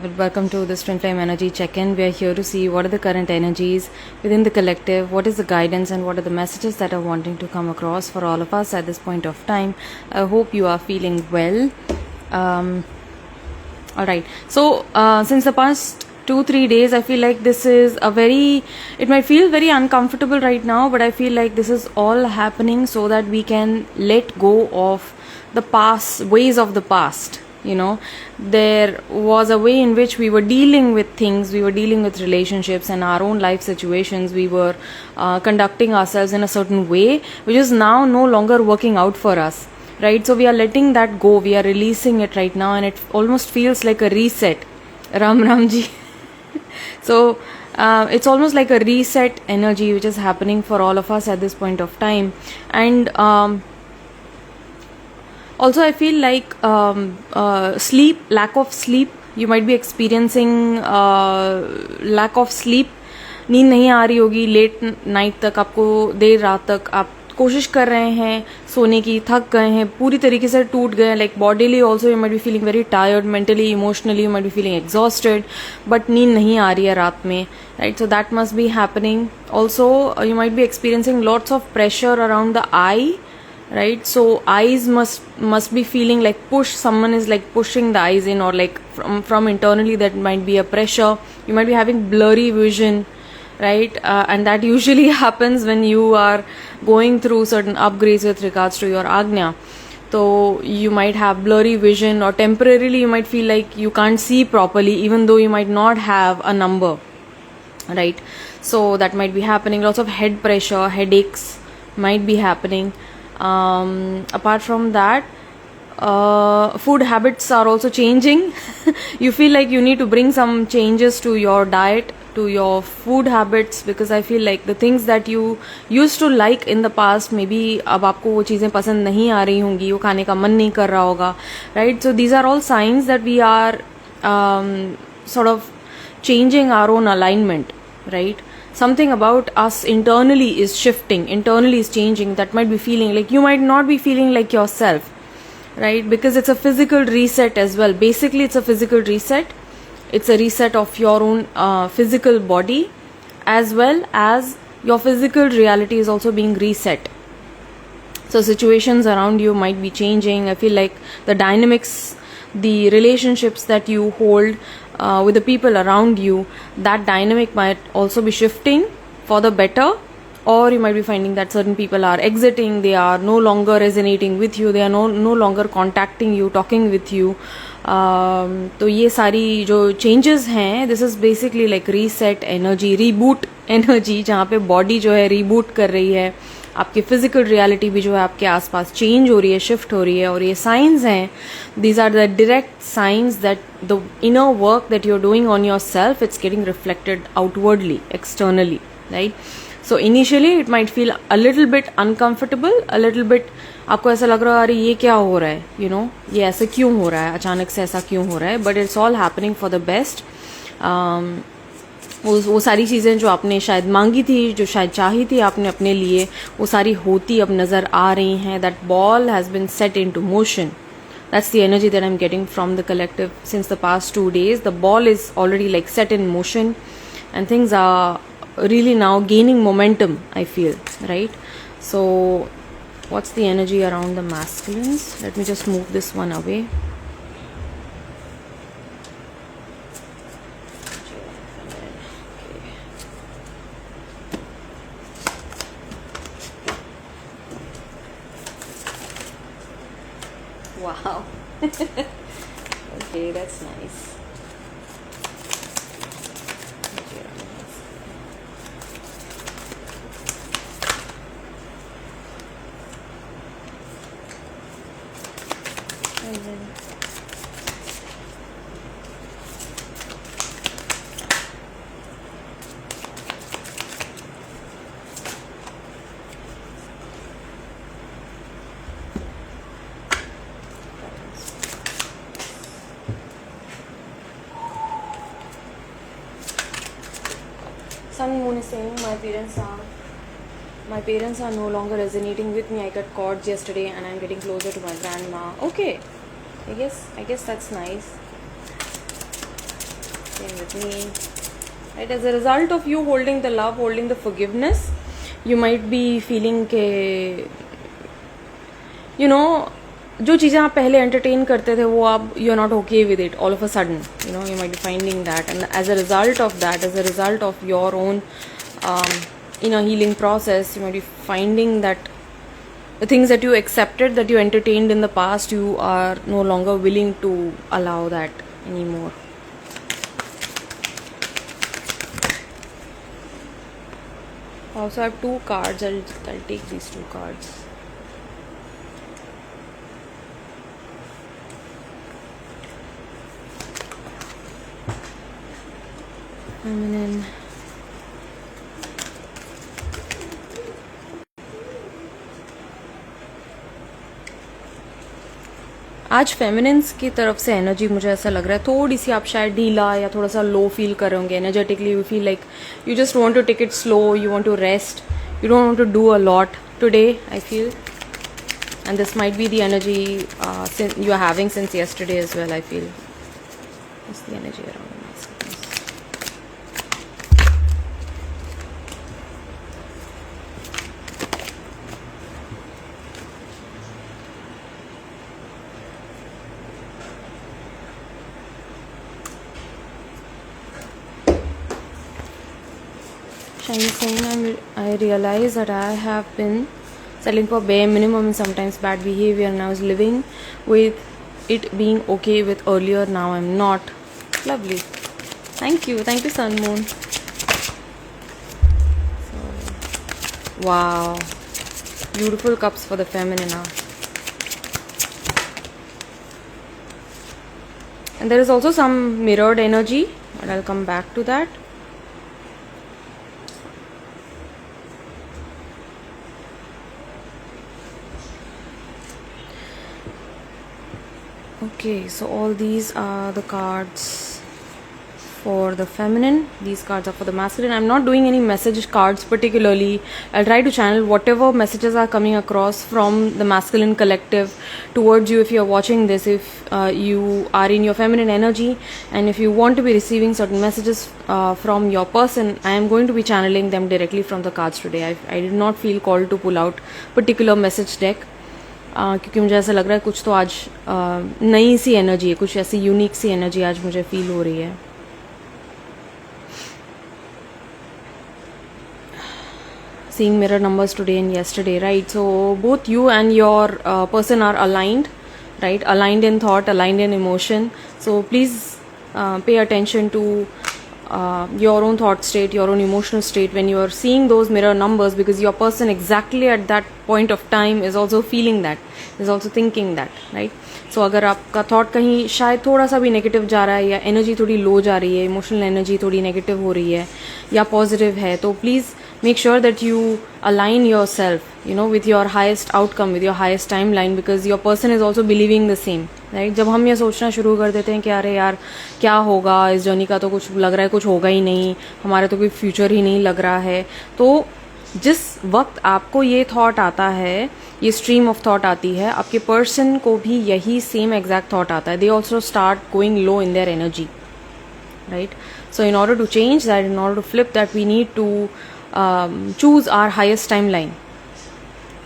Welcome to this Twinflame Energy Check-in. We are here to see what are the current energies within the collective, what is the guidance and what are the messages that are wanting to come across for all of us at this point of time. I hope you are feeling well. Alright, so since the past 2-3 days, I feel like this is it might feel very uncomfortable right now, but I feel like this is all happening so that we can let go of the past, ways of the past. There was a way in which we were dealing with things, we were dealing with relationships and our own life situations. We were conducting ourselves in a certain way, which is now no longer working out for us, right? So we are letting that go, we are releasing it right now, and it almost feels like a reset. Ram Ramji. So it's almost like a reset energy which is happening for all of us at this point of time. And also, I feel like lack of sleep. You might be experiencing lack of sleep. नींद नहीं आ रही होगी late night तक, आपको देर रात तक आप कोशिश कर रहे हैं सोने की, थक गए हैं, पूरी तरीके से टूट गए, like bodily also you might be feeling very tired, mentally emotionally you might be feeling exhausted, but नींद नहीं आ रही है रात में, right? So that must be happening. Also you might be experiencing lots of pressure around the I, right? So eyes must be feeling like someone is like pushing the eyes in, or like from internally that might be a pressure. You might be having blurry vision, right? And that usually happens when you are going through certain upgrades with regards to your agnya. So you might have blurry vision, or temporarily you might feel like you can't see properly even though you might not have a number, right? So that might be happening. Lots of head pressure, headaches might be happening. Apart from that, food habits are also changing. You feel like you need to bring some changes to your diet, to your food habits, because I feel like the things that you used to like in the past, maybe अब आपको वो चीज़ें पसंद नहीं आ रही होंगी, वो खाने का मन नहीं कर रहा होगा, right? So these are all signs that we are sort of changing our own alignment, right? Something about us internally is shifting, internally is changing. That might be feeling like you might not be feeling like yourself, right? Because it's a physical reset as well. Basically, it's a physical reset. It's a reset of your own physical body, as well as your physical reality is also being reset. So situations around you might be changing. I feel like the dynamics, the relationships that you hold with the people around you, that dynamic might also be shifting for the better, or you might be finding that certain people are exiting, they are no longer resonating with you, they are no longer contacting you, talking with you. तो ये सारी जो changes हैं, this is basically like reset energy, reboot energy, जहाँ पे body जो है reboot कर रही है, आपकी फिजिकल रियलिटी भी जो है आपके आसपास चेंज हो रही है, शिफ्ट हो रही है. और ये साइंस हैं, these are the direct signs that the inner work that you are doing on yourself, it's getting reflected outwardly, externally, right? So initially it might feel a little bit uncomfortable, a little bit आपको ऐसा लग रहा है अरे ये क्या हो रहा है, ये ऐसे क्यों हो रहा है, अचानक से ऐसा क्यों हो रहा है, but it's all happening for the best. वो सारी चीज़ें जो आपने शायद मांगी थी, जो शायद चाही थी आपने अपने लिए, वो सारी होती अब नज़र आ रही हैं. That ball has been set into motion. That's the energy that I am getting from the collective since the past 2 days. The ball is already like set in motion and things are really now gaining momentum, I feel, right? So what's the energy around the masculines? Let me just move this one away. Wow. Okay, that's nice. And then Sun Moon is saying my parents are no longer resonating with me. I got cords yesterday and I'm getting closer to my grandma. Okay, I guess that's nice. Same with me. Right, as a result of you holding the love, holding the forgiveness, you might be feeling के जो चीज़ें आप पहले entertain करते थे वो आप you are not okay with it all of a sudden, you might be finding that, and as a result of that, as a result of your own inner healing process, you might be finding that the things that you accepted, that you entertained in the past, you are no longer willing to allow that anymore. Also, I have 2 cards. I'll take these 2 cards. Feminine. आज feminines की तरफ से energy मुझे ऐसा लग रहा है थोड़ी सी आप शायद ढीला या थोड़ा सा लो फील कर रहे होंगे energetically. You feel like you just want to take it slow, you want to rest, you don't want to do a lot today, I feel, and this might be the energy you are having since yesterday as well. I feel it's the energy around Shiny saying, I realize that I have been settling for bare minimum and sometimes bad behavior, and I was living with it being okay with earlier. Now I'm not. Lovely. Thank you, Sun Moon. So, wow, beautiful cups for the feminine now. And there is also some mirrored energy, but I'll come back to that. Okay, so all these are the cards for the feminine. These cards are for the masculine. I'm not doing any message cards particularly. I'll try to channel whatever messages are coming across from the masculine collective towards you if you're watching this. If you are in your feminine energy and if you want to be receiving certain messages from your person, I am going to be channeling them directly from the cards today. I did not feel called to pull out particular message deck. क्योंकि मुझे ऐसा लग रहा है कुछ तो आज नई सी एनर्जी है, कुछ ऐसी यूनिक सी एनर्जी आज मुझे फील हो रही है. Seeing mirror numbers today and yesterday, right? So both you and your person are aligned, right? Aligned in thought, aligned in emotion. So please pay attention to your own thought state, your own emotional state when you are seeing those mirror numbers, because your person exactly at that point of time is also feeling that, is also thinking that, right? So अगर आपका thought कहीं शायद थोड़ा सा भी negative जा रहा है या एनर्जी थोड़ी लो जा रही है, इमोशनल एनर्जी थोड़ी नेगेटिव हो रही है या पॉजिटिव है, तो please make sure that you align yourself, with your highest outcome, with your highest timeline, because your person is also believing the same, right? जब हम ये सोचना शुरू कर देते हैं कि अरे यार क्या होगा, इस जर्नी का तो कुछ लग रहा है कुछ होगा ही नहीं, हमारा तो कोई फ्यूचर ही नहीं लग रहा है, तो जिस वक्त आपको ये थॉट आता है, ये स्ट्रीम ऑफ थॉट आती है, आपके पर्सन को भी यही सेम एग्जैक्ट थॉट आता है. They also start going low in their energy, right? So in order to change that, in order to flip that, we need to choose our highest timeline,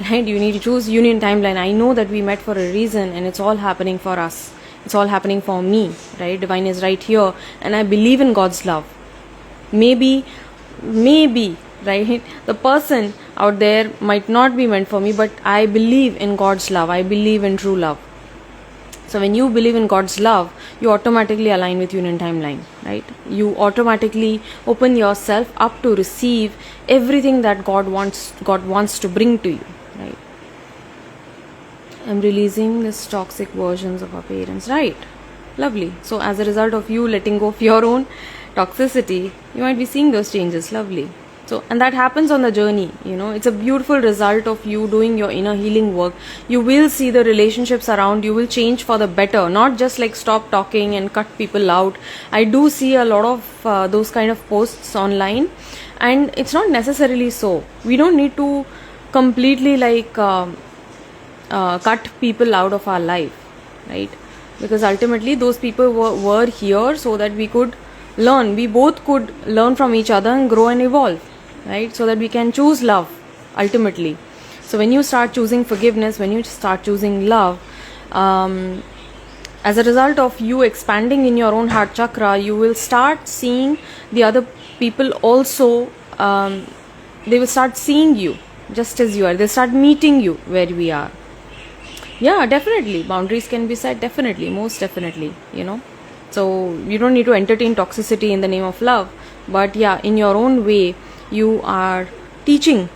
right? You need to choose union timeline. I know that we met for a reason and it's all happening for us, it's all happening for me, right? Divine is right here and I believe in God's love. Maybe, right, the person out there might not be meant for me, but I believe in God's love, I believe in true love. So when you believe in God's love, you automatically align with union timeline, right? You automatically open yourself up to receive everything that God wants to bring to you, right? I'm releasing this toxic versions of our parents, right? Lovely. So as a result of you letting go of your own toxicity, you might be seeing those changes. Lovely. So, and that happens on the journey, it's a beautiful result of you doing your inner healing work. You will see the relationships around you will change for the better, not just like stop talking and cut people out. I do see a lot of those kind of posts online, and it's not necessarily so. We don't need to completely like cut people out of our life, right? Because ultimately those people were here so that we could learn. We both could learn from each other and grow and evolve, right? So that we can choose love ultimately. So when you start choosing forgiveness, when you start choosing love, as a result of you expanding in your own heart chakra, you will start seeing the other people also. They will start seeing you just as you are. They start meeting you where we are. Yeah, definitely. Boundaries can be set, definitely, most definitely, So you don't need to entertain toxicity in the name of love. But yeah, in your own way, you are teaching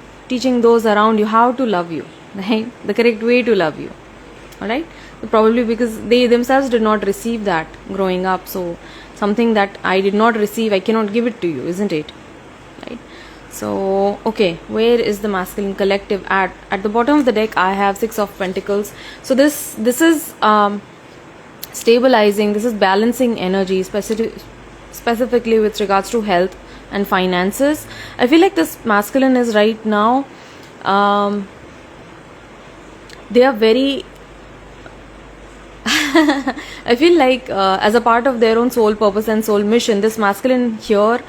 those around you how to love you, right? The correct way to love you. Alright? Probably because they themselves did not receive that growing up. So something that I did not receive, I cannot give it to you, isn't it? Right? So, okay, where is the masculine collective at? At the bottom of the deck, I have 6 of Pentacles. So this is stabilizing, this is balancing energy, specifically with regards to health and finances. I feel like this masculine is right now, they are very I feel like as a part of their own soul purpose and soul mission, this masculine here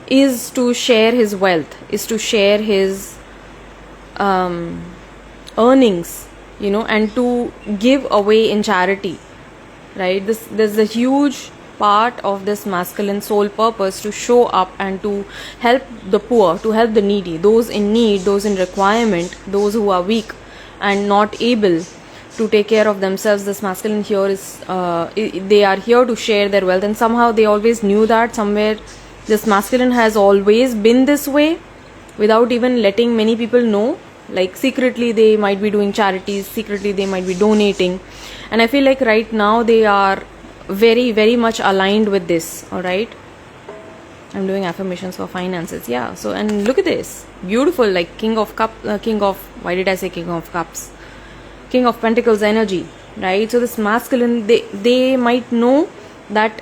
is to share his wealth, is to share his earnings, and to give away in charity, right? There's a huge part of this masculine soul purpose to show up and to help the poor, to help the needy, those in need, those in requirement, those who are weak and not able to take care of themselves. This masculine here is they are here to share their wealth, and somehow they always knew that somewhere this masculine has always been this way without even letting many people know. Like secretly they might be doing charities, secretly they might be donating, and I feel like right now they are very, very much aligned with this. All right, I'm doing affirmations for finances. Yeah, so and look at this, beautiful, like King of why did I say King of Cups? King of Pentacles energy, right? So this masculine, they might know that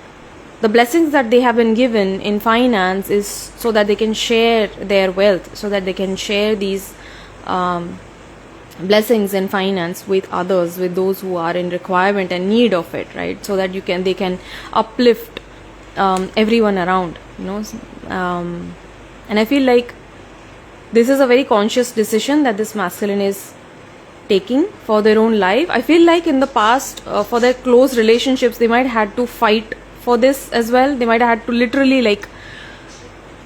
the blessings that they have been given in finance is so that they can share their wealth, so that they can share these blessings in finance with others, with those who are in requirement and need of it, right? So that they can uplift everyone around, and I feel like this is a very conscious decision that this masculine is taking for their own life. I feel like in the past, for their close relationships, they might have had to fight for this as well. They might have had to literally, like,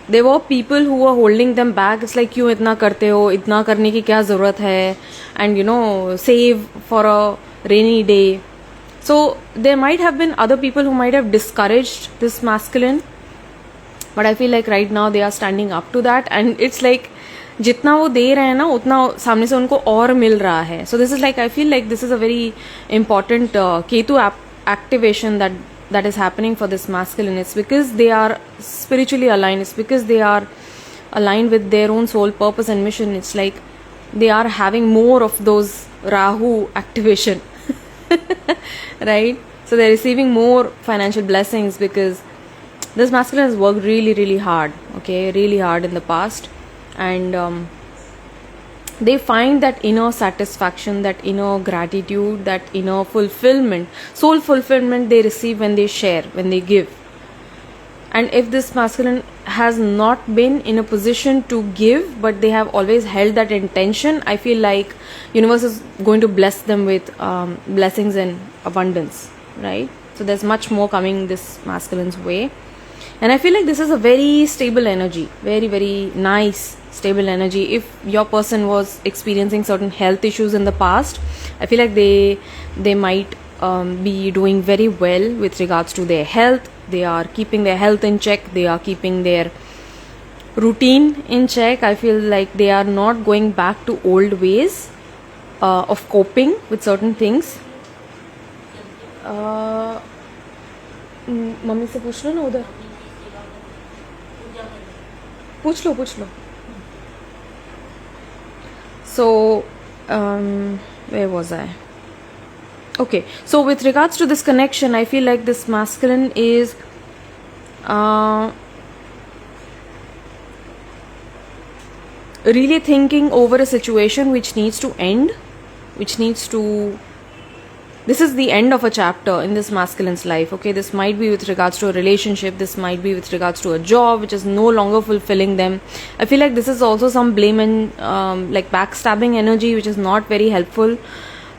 there were people who were holding them back. It's like, क्यों इतना करते हो, इतना करने की क्या ज़रूरत है, and save for a rainy day. So there might have been other people who might have discouraged this masculine, but I feel like right now they are standing up to that, and it's like जितना वो दे रहे हैं ना उतना सामने से उनको और मिल रहा है. So this is like, I feel like this is a very important Ketu activation that is happening for this masculine. It's because they are spiritually aligned. It's because they are aligned with their own soul purpose and mission. It's like they are having more of those Rahu activation, right? So they're receiving more financial blessings because this masculine has worked really, really hard, okay, really hard in the past. And they find that inner satisfaction, that inner gratitude, that inner fulfillment, soul fulfillment they receive when they share, when they give. And if this masculine has not been in a position to give, but they have always held that intention, I feel like universe is going to bless them with blessings and abundance, right? So there's much more coming this masculine's way. And I feel like this is a very stable energy, very, very nice, stable energy. If your person was experiencing certain health issues in the past, I feel like they might be doing very well with regards to their health. They are keeping their health in check. They are keeping their routine in check. I feel like they are not going back to old ways of coping with certain things. Mummy से पूछ लो ना उधर. पूछ लो. So where was I? Okay, so with regards to this connection, I feel like this masculine is really thinking over a situation which needs to end, which needs to this is the end of a chapter in this masculine's life. Okay, this might be with regards to a relationship, this might be with regards to a job which is no longer fulfilling them. I feel like this is also some blame and like backstabbing energy, which is not very helpful.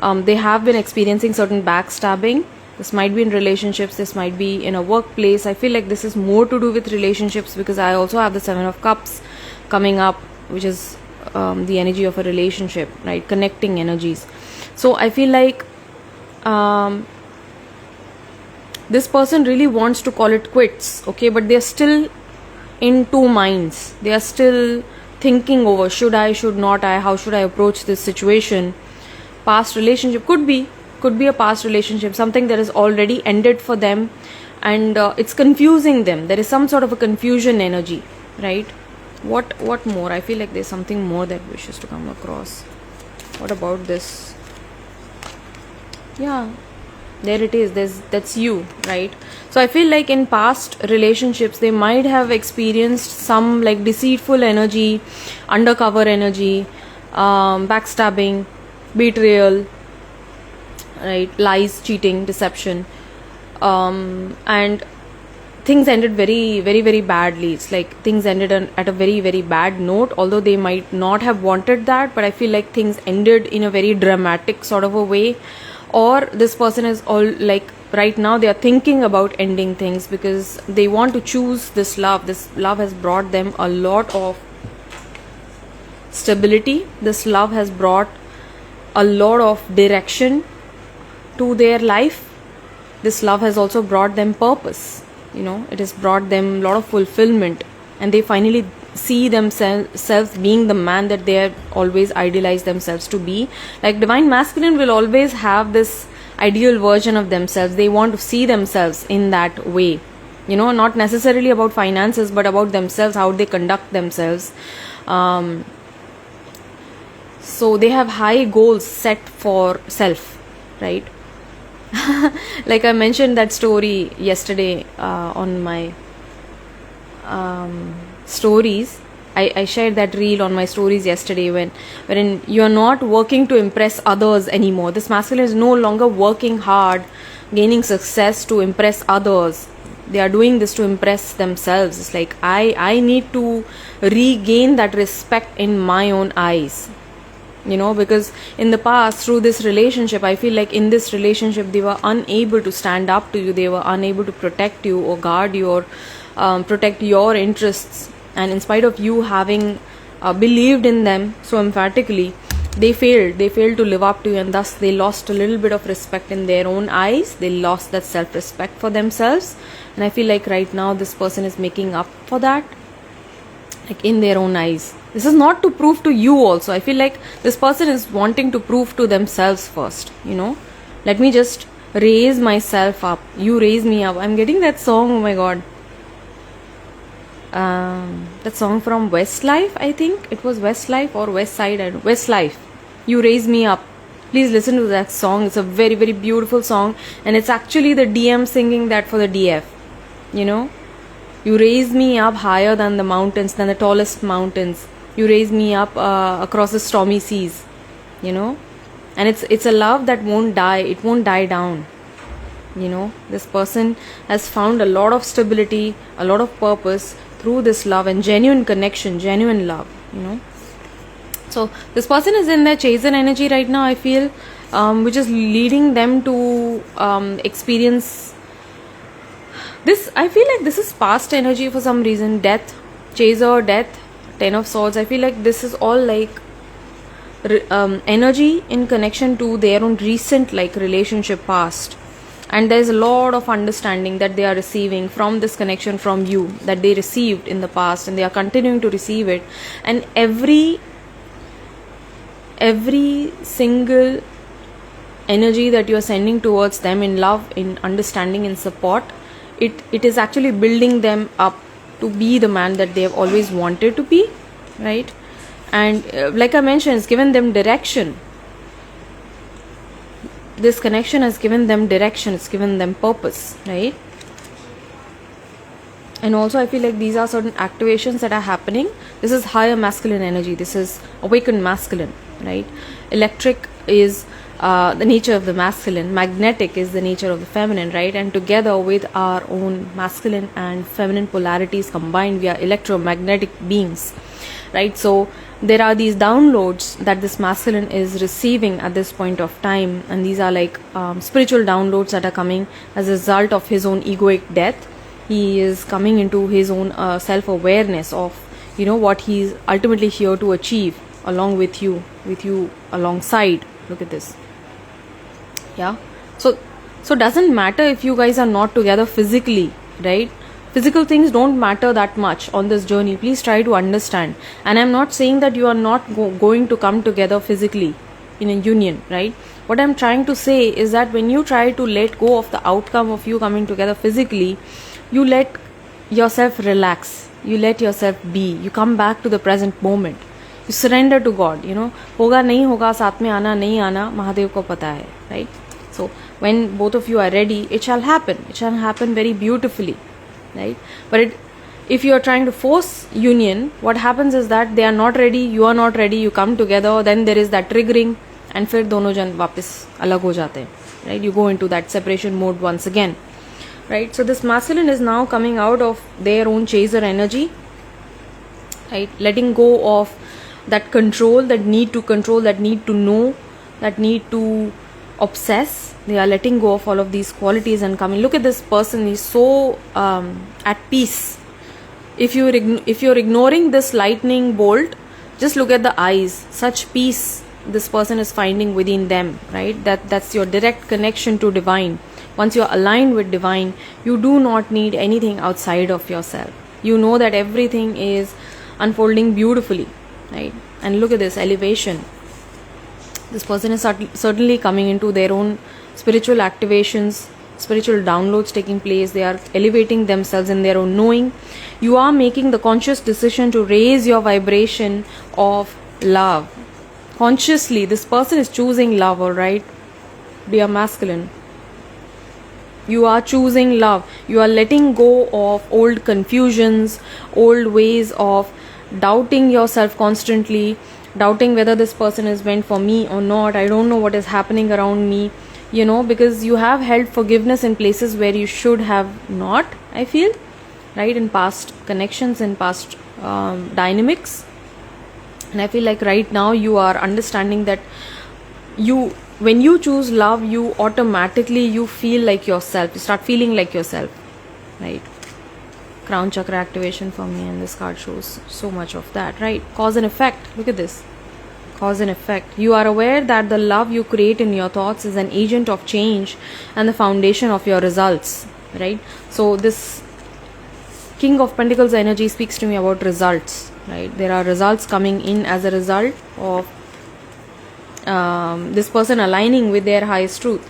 They have been experiencing certain backstabbing. This might be in relationships, this might be in a workplace. I feel like this is more to do with relationships, because I also have the 7 of Cups coming up, which is the energy of a relationship, right? Connecting energies. So I feel like this person really wants to call it quits, okay, but they're still in two minds. They are still thinking over, should I, should not I, how should I approach this situation. Past relationship could be a past relationship, something that is already ended for them, and it's confusing them. There is some sort of a confusion energy, right? What more? I feel like there's something more that wishes to come across. What about this? Yeah, there it is. That's you, right? So I feel like in past relationships they might have experienced some like deceitful energy, undercover energy, backstabbing, betrayal, right? Lies, cheating, deception, and things ended very, very, very badly. It's like things ended at a very, very bad note, although they might not have wanted that, but I feel like things ended in a very dramatic sort of a way. Or this person is all like, right now they are thinking about ending things because they want to choose this love. This love has brought them a lot of stability. This love has brought a lot of direction to their life. This love has also brought them purpose. It has brought them a lot of fulfillment, and they finally see themselves being the man that they have always idealized themselves to be. Like divine masculine will always have this ideal version of themselves. They want to see themselves in that way, not necessarily about finances, but about themselves, how they conduct themselves. So they have high goals set for self, right? Like I mentioned that story yesterday on my stories. I shared that reel on my stories yesterday, wherein you're not working to impress others anymore. This masculine is no longer working hard, gaining success to impress others. They are doing this to impress themselves. It's like I need to regain that respect in my own eyes. Because in the past, through this relationship, I feel like in this relationship they were unable to stand up to you. They were unable to protect you or guard you or protect your interests. And in spite of you having believed in them so emphatically, they failed to live up to you, and thus they lost a little bit of respect in their own eyes. They lost that self-respect for themselves, and I feel like right now this person is making up for that, like in their own eyes. This is not to prove to you also. I feel like this person is wanting to prove to themselves first, let me just raise myself up, you raise me up. I'm getting that song, oh my god, that song from Westlife. I think it was Westlife or West Side, and Westlife, you raise me up. Please listen to that song. It's a very, very beautiful song, and it's actually the DM singing that for the DF. You raise me up higher than the mountains, than the tallest mountains. You raise me up across the stormy seas, and it's a love that won't die. It won't die down. This person has found a lot of stability, a lot of purpose through this love and genuine connection, genuine love. So this person is in their chasen energy right now, I feel, which is leading them to experience this. I feel like this is past energy for some reason. Death, chaser, death, 10 of swords. I feel like this is all like energy in connection to their own recent like relationship past, and there's a lot of understanding that they are receiving from this connection from you, that they received in the past, and they are continuing to receive it. And every single energy that you are sending towards them in love, in understanding, in support, it is actually building them up to be the man that they have always wanted to be, right? And like I mentioned, it's given them direction. This connection has given them direction, it's given them purpose, right? And also I feel like these are certain activations that are happening. This is higher masculine energy. This is awakened masculine, right? Electric is the nature of the masculine. Magnetic is the nature of the feminine, right? And together with our own masculine and feminine polarities combined, we are electromagnetic beings, right? So there are these downloads that this masculine is receiving at this point of time, and these are like spiritual downloads that are coming as a result of his own egoic death. He is coming into his own self-awareness of, you know, what he's ultimately here to achieve along with you alongside. Look at this. Yeah, so doesn't matter if you guys are not together physically, right? Physical things don't matter that much on this journey. Please try to understand. And I'm not saying that you are not going to come together physically in a union, right? What I'm trying to say is that when you try to let go of the outcome of you coming together physically, you let yourself relax, you let yourself be, you come back to the present moment, you surrender to God. You know, होगा नहीं होगा, साथ में आना नहीं आना, महादेव को पता है, right? So when both of you are ready, it shall happen very beautifully, right? But if you are trying to force union, what happens is that they are not ready, you are not ready, you come together, then there is that triggering, and फिर दोनों जन वापस अलग हो जाते हैं, right? You go into that separation mode once again, right? So this masculine is now coming out of their own chaser energy, right? Letting go of that control, that need to control, that need to know, that need to obsess. They are letting go of all of these qualities and coming. Look at this person, he's so at peace. If you're ignoring this lightning bolt, just look at the eyes. Such peace this person is finding within them, right? That's your direct connection to divine. Once you're aligned with divine, you do not need anything outside of yourself. You know that everything is unfolding beautifully, right? And look at this elevation. This person is certainly coming into their own spiritual activations, spiritual downloads taking place. They are elevating themselves in their own knowing. You are making the conscious decision to raise your vibration of love. Consciously, this person is choosing love, alright? Dear masculine, you are choosing love. You are letting go of old confusions, old ways of doubting yourself constantly, doubting whether this person is meant for me or not. I don't know what is happening around me, you know, because you have held forgiveness in places where you should have not, I feel, right? In past connections, in past dynamics. And I feel like right now you are understanding that when you choose love, you automatically, you feel like yourself. You start feeling like yourself, right? Crown chakra activation for me, and this card shows so much of that, right? Cause and effect. Look at this. Cause and effect. You are aware that the love you create in your thoughts is an agent of change and the foundation of your results, right? So this King of Pentacles energy speaks to me about results, right? There are results coming in as a result of this person aligning with their highest truth.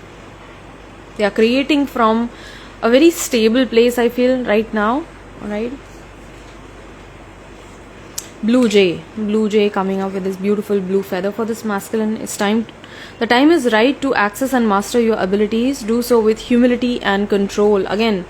They are creating from a very stable place, I feel, right now, right? Blue jay coming up with this beautiful blue feather for this masculine. The time is right to access and master your abilities. Do so with humility and control. Again,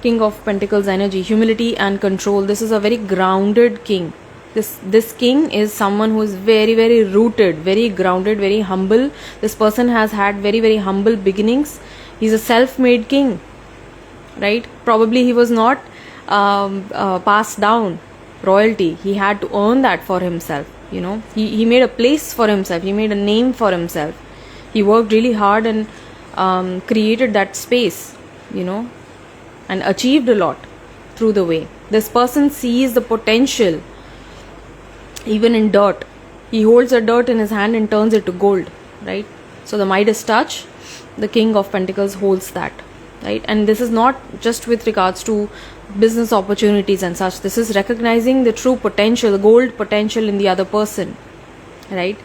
King of Pentacles energy, humility and control. This is a very grounded king. This king is someone who is very, very rooted, very grounded, very humble. This person has had very, very humble beginnings. He's a self-made king, right? Probably he was not passed down royalty. He had to earn that for himself, you know. He made a place for himself. He made a name for himself. He worked really hard and created that space, you know, and achieved a lot through the way. This person sees the potential even in dirt. He holds a dirt in his hand and turns it to gold, right? So the Midas touch, the King of Pentacles holds that, right? And this is not just with regards to business opportunities and such. This is recognizing the true potential, the gold potential in the other person, right?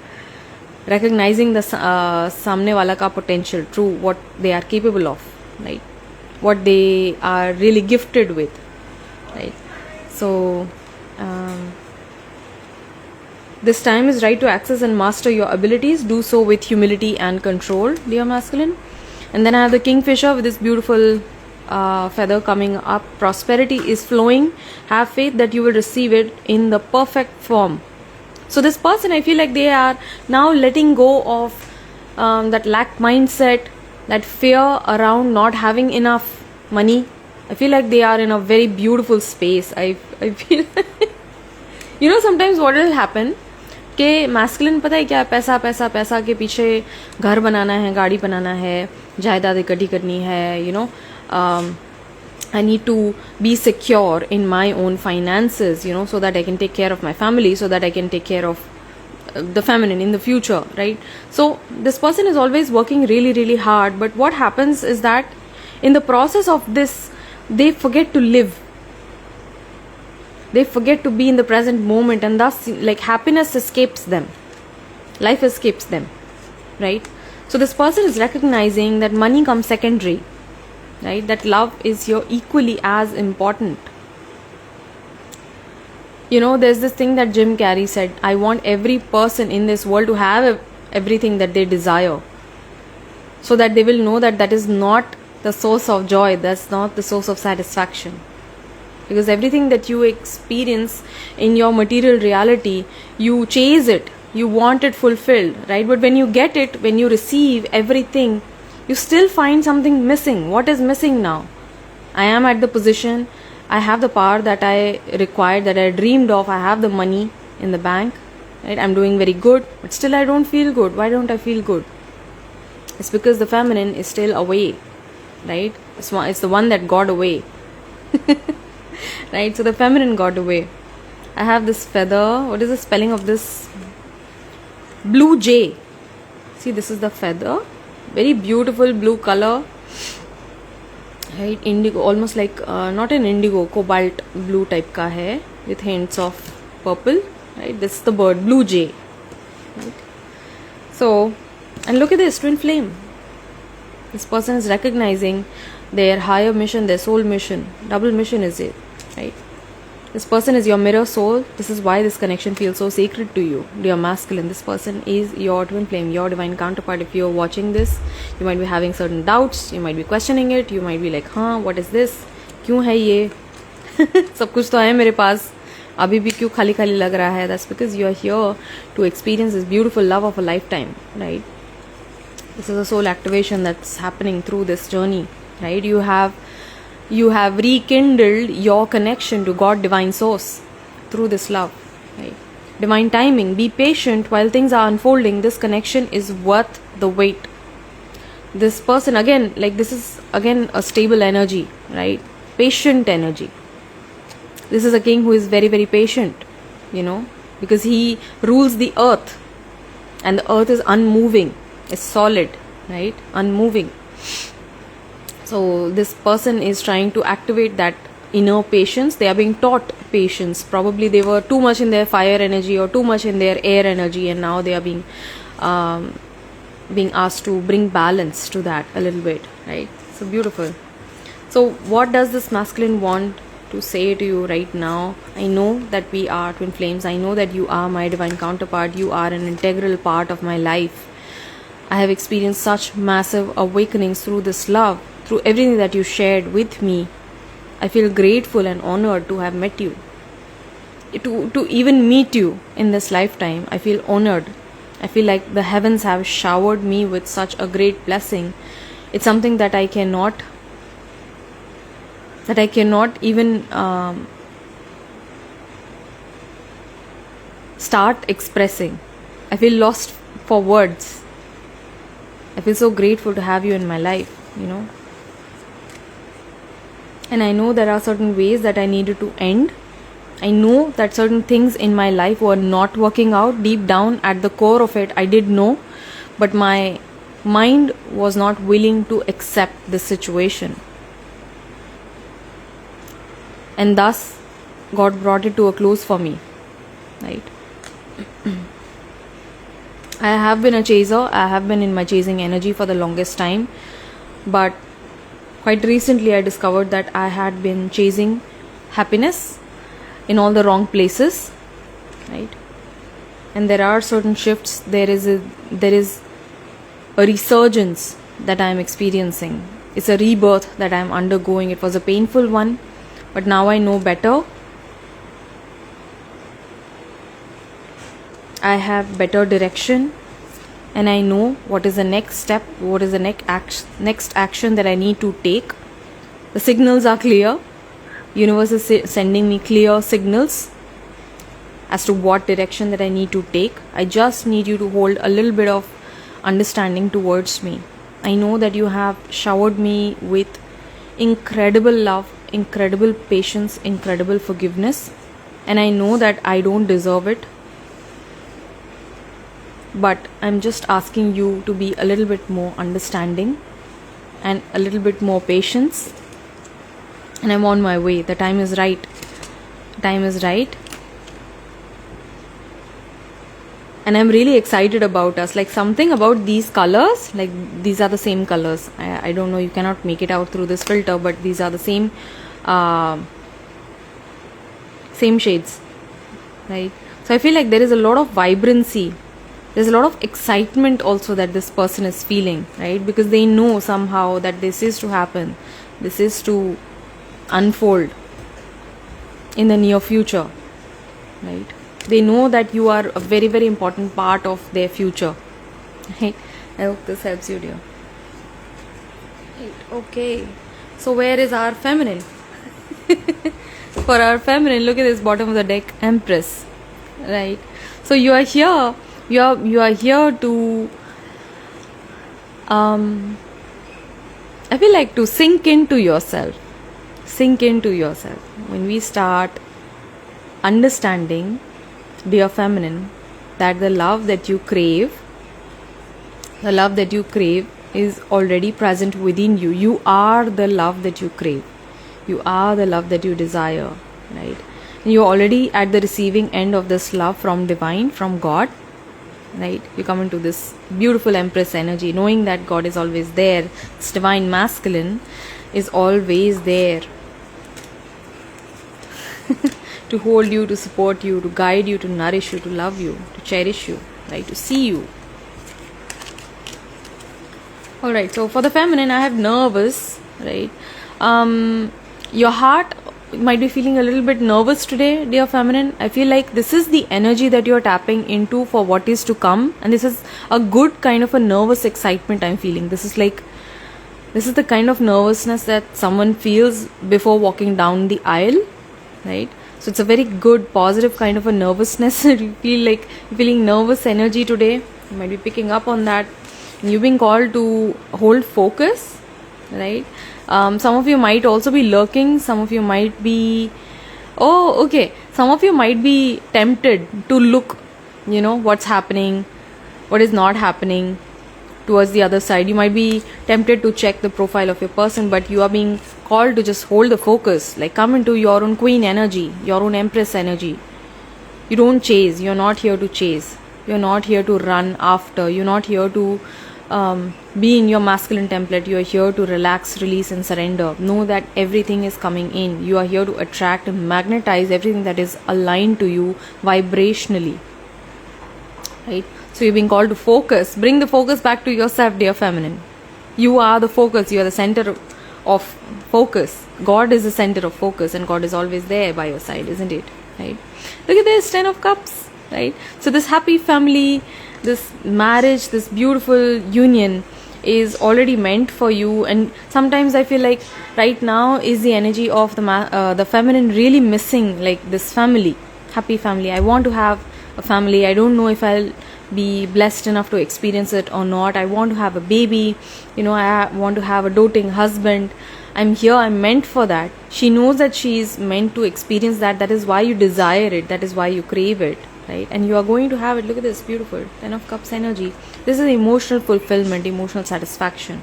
Recognizing the samne wala ka potential, true, what they are capable of, right? What they are really gifted with, right? So this time is right to access and master your abilities. Do so with humility and control, dear masculine. And then I have the Kingfisher with this beautiful feather coming up. Prosperity is flowing. Have faith that you will receive it in the perfect form. So this person, I feel like they are now letting go of that lack mindset, that fear around not having enough money. I feel like they are in a very beautiful space. I feel you know, sometimes what will happen कि masculine पता है क्या, पैसा पैसा पैसा के पीछे घर बनाना है, गाड़ी बनाना है, जायदाद इकट्ठी करनी है, you know, I need to be secure in my own finances, you know, so that I can take care of my family, so that I can take care of the feminine in the future, right? So this person is always working really, really hard, but what happens is that in the process of this, they forget to live. They forget to be in the present moment, and thus, like, happiness escapes them. Life escapes them, right? So this person is recognizing that money comes secondary, right? That love is here equally as important. You know, there's this thing that Jim Carrey said, I want every person in this world to have everything that they desire, so that they will know that that is not the source of joy, that's not the source of satisfaction. Because everything that you experience in your material reality, you chase it, you want it fulfilled, right? But when you get it, when you receive everything, you still find something missing. What is missing now? I am at the position, I have the power that I required, that I dreamed of, I have the money in the bank, right? I'm doing very good, but still I don't feel good. Why don't I feel good? It's because the feminine is still away, right? It's the one that got away. Right? So the feminine got away. I have this feather. What is the spelling of this? Blue jay. See, this is the feather. Very beautiful blue color. Right? Indigo, almost like not an indigo, cobalt blue type ka hai, with hints of purple. Right? This is the bird, blue jay. Right? So, and look at this, twin flame. This person is recognizing their higher mission, their soul mission. Double mission is it, right? This person is your mirror soul. This is why this connection feels so sacred to you, dear masculine. This person is your twin flame, your divine counterpart. If you're watching this, you might be having certain doubts, you might be questioning it, you might be like, what is this? क्यों है ये? सब कुछ तो है मेरे पास, अभी भी क्यों खाली खाली लग रहा है? That's because you are here to experience this beautiful love of a lifetime, right? This is a soul activation that's happening through this journey, right? You have rekindled your connection to God, divine source, through this love, right? Divine timing. Be patient while things are unfolding. This connection is worth the wait. This person, again, like, this is again a stable energy, right? Patient energy. This is a king who is very, very patient, you know, because he rules the earth, and the earth is unmoving, it's solid, right? Unmoving. So this person is trying to activate that inner patience. They are being taught patience. Probably they were too much in their fire energy or too much in their air energy, and now they are being asked to bring balance to that a little bit, right? So beautiful. So what does this masculine want to say to you right now? I know that we are twin flames. I know that you are my divine counterpart. You are an integral part of my life. I have experienced such massive awakenings through this love, through everything that you shared with me. I feel grateful and honored to have met you. To even meet you in this lifetime, I feel honored. I feel like the heavens have showered me with such a great blessing. It's something that I cannot even start expressing. I feel lost for words. I feel so grateful to have you in my life, you know. And I know there are certain ways that I needed to end. I know that certain things in my life were not working out. Deep down at the core of it, I did know, but my mind was not willing to accept the situation. And thus, God brought it to a close for me, right? I have been a chaser. I have been in my chasing energy for the longest time. But quite recently I discovered that I had been chasing happiness in all the wrong places, right? And there are certain shifts. There is a resurgence that I am experiencing. It's a rebirth that I am undergoing. It was a painful one, but now I know better. I have better direction. and I know what is the next step, what is the next action that I need to take. The signals are clear. Universe is sending me clear signals as to what direction that I need to take. I just need you to hold a little bit of understanding towards me. I know that you have showered me with incredible love, incredible patience, incredible forgiveness, and I know that I don't deserve it. But I'm just asking you to be a little bit more understanding and a little bit more patience. And I'm on my way. The time is right. Time is right. And I'm really excited about us. Like something about these colors, like these are the same colors. I don't know, you cannot make it out through this filter, but these are the same shades, right? So I feel like there is a lot of vibrancy. There's a lot of excitement also that this person is feeling, right? Because they know somehow that this is to happen. This is to unfold in the near future, right? They know that you are a very, very important part of their future, right? I hope this helps you, dear. Right, okay. So where is our feminine? For our feminine, look at this bottom of the deck, Empress, right? So you are here. You are here to I feel like to sink into yourself. Sink into yourself. When we start understanding, dear feminine, that the love that you crave is already present within you. You are the love that you crave. You are the love that you desire, right? And you're already at the receiving end of this love from divine, from God, right? You come into this beautiful Empress energy, knowing that God is always there. This divine masculine is always there to hold you, to support you, to guide you, to nourish you, to love you, to cherish you, right? To see you. Alright, so for the feminine, I have nervous, right? Your heart might be feeling a little bit nervous today, dear feminine. I feel like this is the energy that you're tapping into for what is to come, and this is a good kind of a nervous excitement I'm feeling. This is the kind of nervousness that someone feels before walking down the aisle, right? So it's a very good, positive kind of a nervousness. You feel like you're feeling nervous energy today. You might be picking up on that. You've been called to hold focus, right? Some of you might also be lurking. Some of you might be some of you might be tempted to look, what's happening, what is not happening towards the other side. You might be tempted to check the profile of your person, but you are being called to just hold the focus, like come into your own queen energy, your own Empress energy. You don't chase. You're not here to chase. You're not here to run after. You're not here to be in your masculine template. You are here to relax, release and surrender. Know that everything is coming in. You are here to attract and magnetize everything that is aligned to you vibrationally, right? So you're being called to focus. Bring the focus back to yourself, dear feminine. You are the focus. You are the center of focus. God is the center of focus, and God is always there by your side, isn't it? Right? Look at this 10 of Cups, right? So this happy family, this marriage, this beautiful union is already meant for you. And sometimes I feel like right now is the energy of the feminine really missing, like this family, happy family. I want to have a family. I don't know if I'll be blessed enough to experience it or not. I want to have a baby, I want to have a doting husband. I'm here, I'm meant for that. She knows that she is meant to experience that. That is why you desire it. That is why you crave it, right? And you are going to have it. Look at this beautiful 10 of Cups energy. This is emotional fulfillment, emotional satisfaction,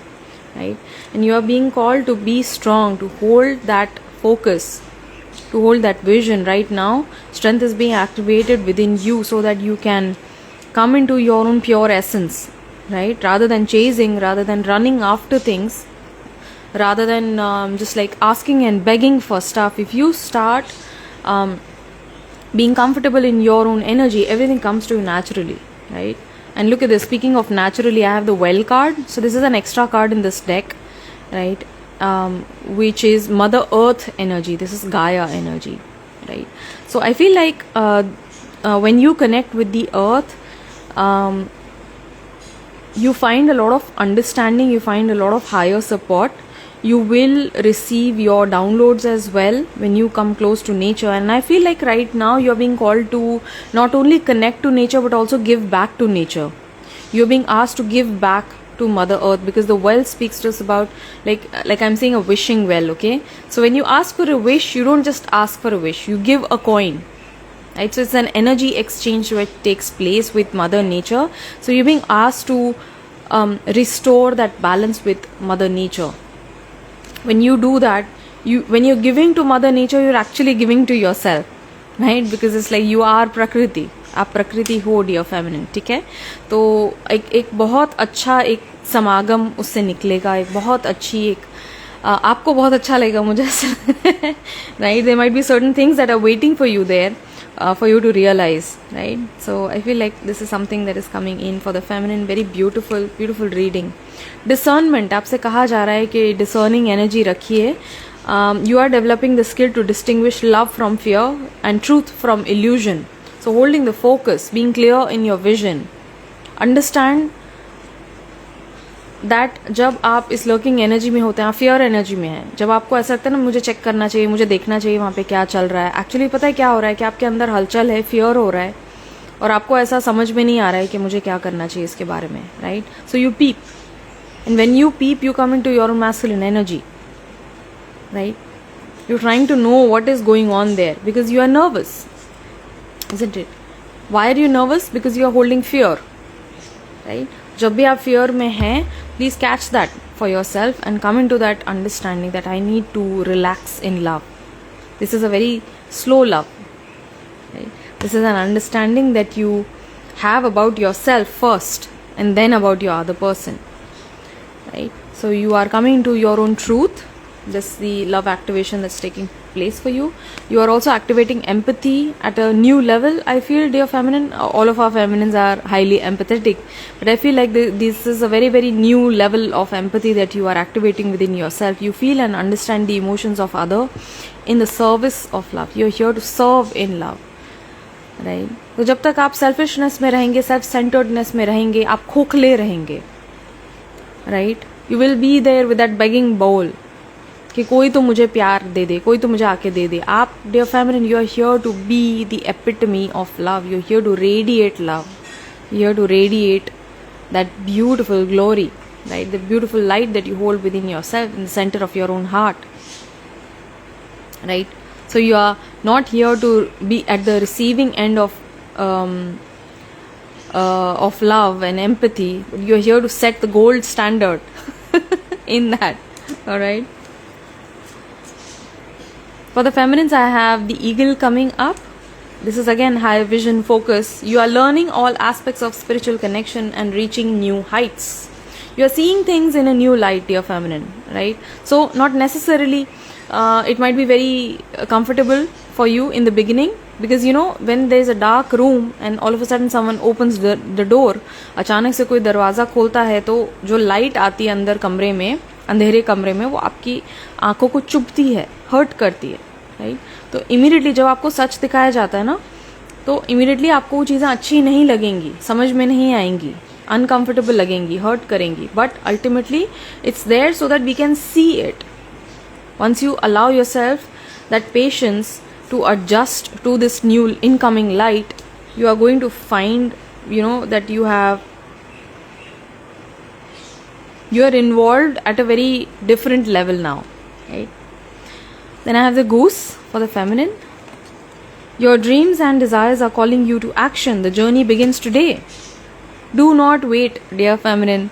right? And you are being called to be strong, to hold that focus, to hold that vision. Right now, strength is being activated within you so that you can come into your own pure essence, right? Rather than chasing, rather than running after things, rather than just like asking and begging for stuff. If you start being comfortable in your own energy, everything comes to you naturally, right? And look at this. Speaking of naturally, I have the Well card. So this is an extra card in this deck, right? Which is Mother Earth energy. This is Gaia energy, right? So I feel like when you connect with the earth, you find a lot of understanding, you find a lot of higher support. You will receive your downloads as well when you come close to nature. And I feel like right now you're being called to not only connect to nature but also give back to nature. You're being asked to give back to Mother Earth, because the well speaks to us about like I'm saying a wishing well. Okay, so when you ask for a wish, you don't just ask for a wish, you give a coin, right? So it's an energy exchange which takes place with Mother Nature. So you're being asked to restore that balance with Mother Nature. When you do that, when you're giving to Mother Nature, you're actually giving to yourself, right? Because it's like you are Prakriti. आप प्रकृति हो dear feminine, ठीक है? तो एक बहुत अच्छा एक समागम उससे निकलेगा, एक बहुत अच्छी एक आपको बहुत अच्छा लगेगा मुझे ऐसा, right? There might be certain things that are waiting for you there for you to realize, right? So I feel like this is something that is coming in for the feminine. Very beautiful reading. Discernment, आपसे कहा जा रहा है कि discerning energy रखिए. You are developing the skill to distinguish love from fear and truth from illusion. So holding the focus, being clear in your vision. Understand that जब आप इस लर्किंग एनर्जी में होते हैं, आप फियर एनर्जी में हैं, जब आपको ऐसा लगता है ना मुझे चेक करना चाहिए, मुझे देखना चाहिए वहाँ पे क्या चल रहा है, एक्चुअली पता है क्या हो रहा है कि आपके अंदर हलचल है, फियर हो रहा है और आपको ऐसा समझ में नहीं आ रहा है कि मुझे क्या करना चाहिए इसके बारे में, right? So you peep, and when you peep you come into your masculine energy, right? You trying to know what is going on there because you are nervous, isn't it? Why are you nervous? Because you are holding fear, right? जब भी आप fear में हैं, please catch that for yourself and come into that understanding that I need to relax in love. This is a very slow love, right? This is an understanding that you have about yourself first and then about your other person, right? So you are coming into your own truth. This is the love activation that's taking place for you. You are also activating empathy at a new level. I feel, dear feminine, all of our feminines are highly empathetic, but I feel like this is a very new level of empathy that you are activating within yourself. You feel and understand the emotions of other in the service of love. You're here to serve in love, right? तो जब तक आप selfishness में रहेंगे, self centeredness में रहेंगे, आप खोखले रहेंगे, right? You will be there with that begging bowl कि कोई तो मुझे प्यार दे दे, कोई तो मुझे आके दे दे. आप dear feminine, you are here to be the epitome of love. You are here to radiate love. You here to radiate that beautiful glory, right? The beautiful light that you hold within yourself, in the centre of your own heart, right? So you are not here to be at the receiving end of love and empathy. You are here to set the gold standard in that, all right? For the feminines, I have the eagle coming up. This is again high vision focus. You are learning all aspects of spiritual connection and reaching new heights. You are seeing things in a new light, dear feminine, right? So not necessarily it might be very comfortable for you in the beginning, because you know when there is a dark room and all of a sudden someone opens the door, अचानक से कोई दरवाज़ा खोलता है तो जो light आती है अंदर कमरे में, अंधेरे कमरे में, वो आपकी आंखों को चुभती है, हर्ट करती है, राइट? तो इमीडिएटली जब आपको सच दिखाया जाता है ना, तो इमीडिएटली आपको वो चीज़ें अच्छी नहीं लगेंगी, समझ में नहीं आएंगी, अनकंफर्टेबल लगेंगी, हर्ट करेंगी, but ultimately it's there so that we can see it. Once you allow yourself that patience to adjust to this new incoming light, you are going to find, you know, that you are involved at a very different level now, right? Then I have the goose for the feminine. Your dreams and desires are calling you to action. The journey begins today. Do not wait, dear feminine.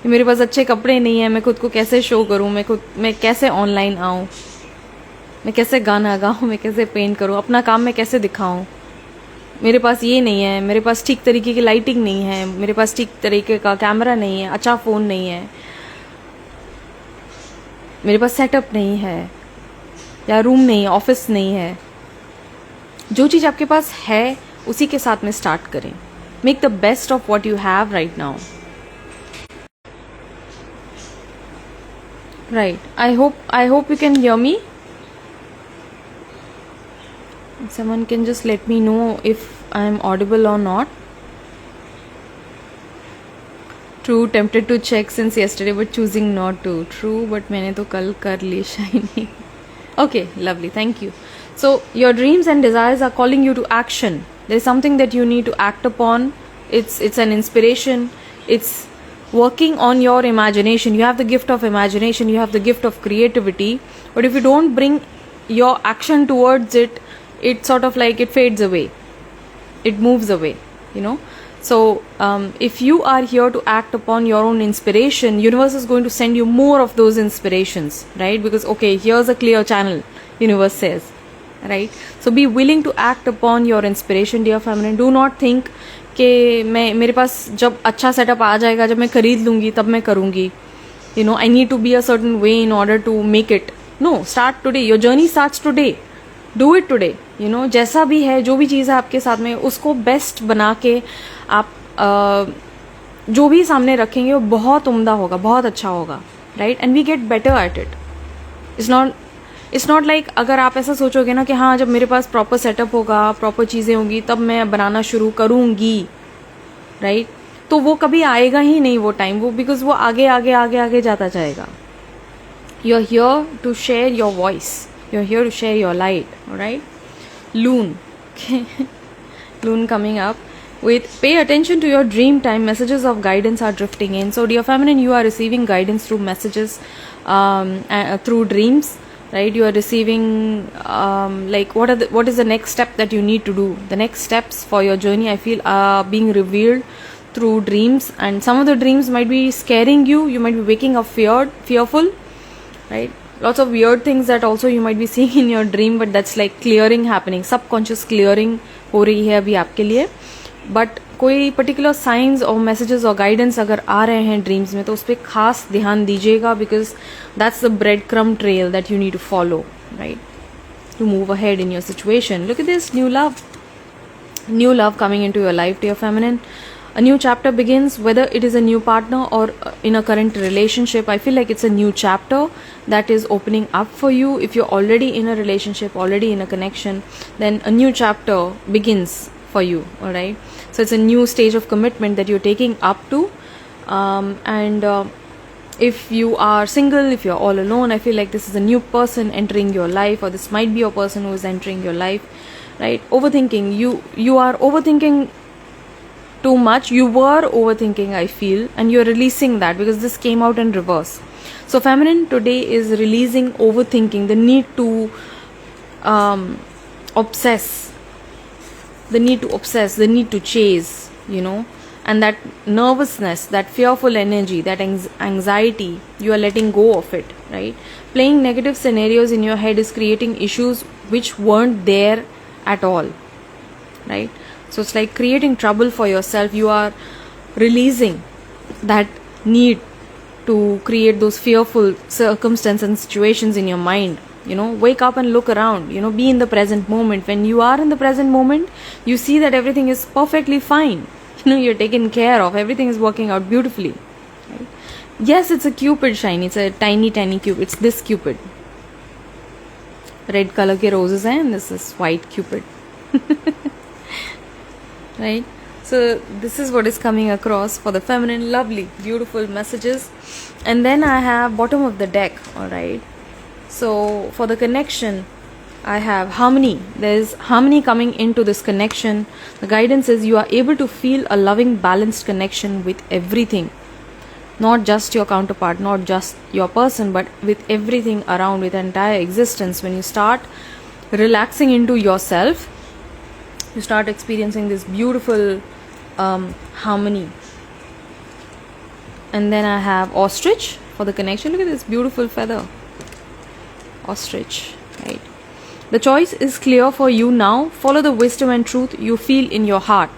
मेरे पास अच्छे कपड़े नहीं है, मैं खुद को कैसे show करूं, मैं कैसे ऑनलाइन आऊं, मैं कैसे गाना गाऊं, मैं कैसे पेंट करूं, अपना काम मैं कैसे दिखाऊं, मेरे पास ये नहीं है, मेरे पास ठीक तरीके की लाइटिंग नहीं है, मेरे पास ठीक तरीके का कैमरा नहीं है, अच्छा फ़ोन नहीं है, मेरे पास सेटअप नहीं है, या रूम नहीं है, ऑफिस नहीं है. जो चीज़ आपके पास है उसी के साथ में स्टार्ट करें. Make the best of what you have right now. Right, I hope you can hear me. Someone can just let me know if I am audible or not. True, tempted to check since yesterday but choosing not to. True, but मैंने तो कल कर ली shiny. Okay, lovely, thank you. So your dreams and desires are calling you to action. There is something that you need to act upon. It's an inspiration. It's working on your imagination. You have the gift of imagination. You have the gift of creativity. But if you don't bring your action towards it, it sort of like it fades away. It moves away, you know. So if you are here to act upon your own inspiration, universe is going to send you more of those inspirations, right? Because okay, here's a clear channel, universe says, right? So be willing to act upon your inspiration, dear feminine. Do not think कि मेरे पास जब अच्छा setup आ जाएगा, जब मैं खरीद लूँगी तब मैं करूँगी, you know, I need to be a certain way in order to make it. No, start today. Your journey starts today. Do it today. You know, जैसा भी है, जो भी चीज़ है आपके साथ में, उसको बेस्ट बना के आप जो भी सामने रखेंगे वो बहुत उम्दा होगा, बहुत अच्छा होगा, right? And we get better at it. It's not like अगर आप ऐसा सोचोगे ना कि हाँ जब मेरे पास प्रॉपर सेटअप होगा, प्रॉपर चीज़ें होंगी तब मैं बनाना शुरू करूँगी, राइट? तो वो कभी आएगा ही नहीं वो टाइम, वो बिकॉज वो आगे आगे आगे आगे जाता जाएगा. You are here to share your voice, you are here to share your light, right? Loon. Loon coming up with pay attention to your dream time. Messages of guidance are drifting in. So dear feminine, you are receiving guidance through messages, through dreams, right? You are receiving like what is the next step that you need to do. The next steps for your journey, I feel, are being revealed through dreams, and some of the dreams might be scaring you. You might be waking up fearful, right? Lots of weird things that also you might be seeing in your dream, but that's like clearing happening. Subconscious clearing हो रही है अभी आपके लिए. But कोई particular signs or messages or guidance अगर आ रहे हैं dreams में तो उस पर खास ध्यान दीजिएगा, because that's the breadcrumb trail that you need to follow, right? To move ahead in your situation. Look at this, new love coming into your life, dear feminine. A new chapter begins, whether it is a new partner or in a current relationship. I feel like it's a new chapter that is opening up for you. If you're already in a relationship, already in a connection, then a new chapter begins for you, alright? So it's a new stage of commitment that you're taking up to. If you are single, if you're all alone, I feel like this is a new person entering your life, or this might be a person who is entering your life, right? Overthinking. You are overthinking too much. You were overthinking, I feel, and you're releasing that because this came out in reverse. So feminine today is releasing overthinking, the need to obsess, the need to chase, you know, and that nervousness, that fearful energy, that anxiety, you are letting go of it, right? Playing negative scenarios in your head is creating issues which weren't there at all, right? So it's like creating trouble for yourself. You are releasing that need to create those fearful circumstances and situations in your mind. You know, wake up and look around. You know, be in the present moment. When you are in the present moment, you see that everything is perfectly fine. You know, you're taken care of. Everything is working out beautifully. Right? Yes, it's a cupid shiny. It's a tiny cupid. It's this cupid. Red color ke roses hai, and this is white cupid. Right? So this is what is coming across for the feminine. Lovely, beautiful messages. And then I have bottom of the deck, alright? So for the connection, I have harmony. There is harmony coming into this connection. The guidance is you are able to feel a loving, balanced connection with everything. Not just your counterpart, not just your person, but with everything around, with entire existence. When you start relaxing into yourself, you start experiencing this beautiful harmony. And then I have ostrich for the connection. Look at this beautiful feather. Ostrich, right? The choice is clear for you now. Follow the wisdom and truth you feel in your heart.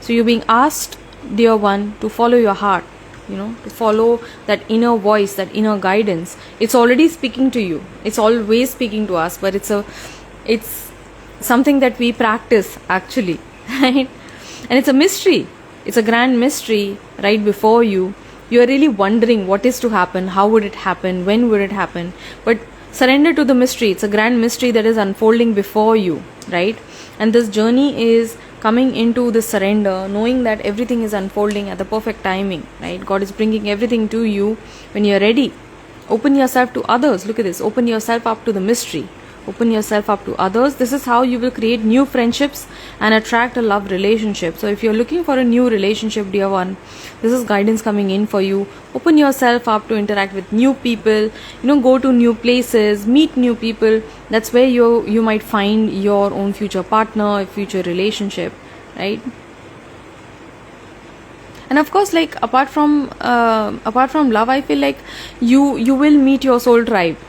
So you're being asked, dear one, to follow your heart, you know, to follow that inner voice, that inner guidance. It's already speaking to you. It's always speaking to us, but it's something that we practice actually, right? And it's a mystery. It's a grand mystery right before you. You are really wondering what is to happen, how would it happen, when would it happen. But surrender to the mystery. It's a grand mystery that is unfolding before you, right? And this journey is coming into the surrender, knowing that everything is unfolding at the perfect timing, right? God is bringing everything to you when you're ready. Open yourself to others. Look at this. Open yourself up to the mystery. Open yourself up to others. This is how you will create new friendships and attract a love relationship. So if you're looking for a new relationship, dear one, this is guidance coming in for you. Open yourself up to interact with new people, go to new places, meet new people. That's where you might find your own future partner, a future relationship, right? And of course, like apart from love, I feel like you will meet your soul tribe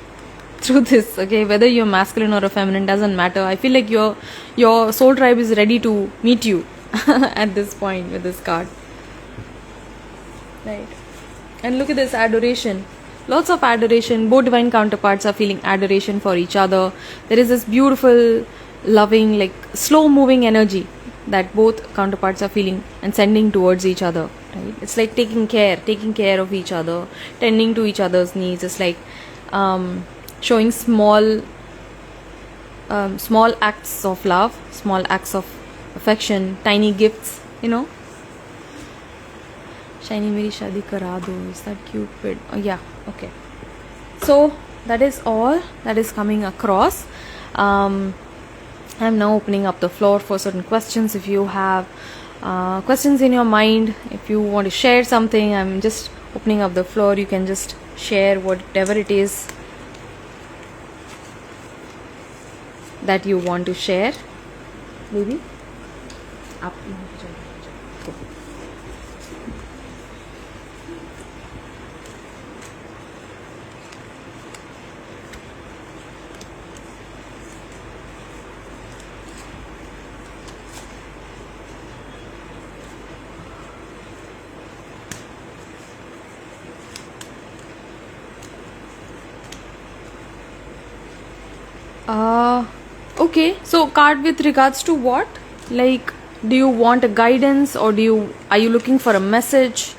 through this. Okay, whether you're masculine or a feminine doesn't matter. I feel like your soul tribe is ready to meet you at this point with this card, right? And look at this adoration. Lots of adoration. Both divine counterparts are feeling adoration for each other. There is this beautiful, loving, like slow moving energy that both counterparts are feeling and sending towards each other, right? It's like taking care of each other, tending to each other's needs. It's like showing small acts of love, small acts of affection, tiny gifts, Shiny meri shadi kara do. Is that Cupid? Oh yeah, okay. So that is all that is coming across. I'm now opening up the floor for certain questions. If you have questions in your mind, if you want to share something, I'm just opening up the floor. You can just share whatever it is that you want to share. Maybe up. Okay, so card with regards to what? Like, do you want a guidance, or are you looking for a message?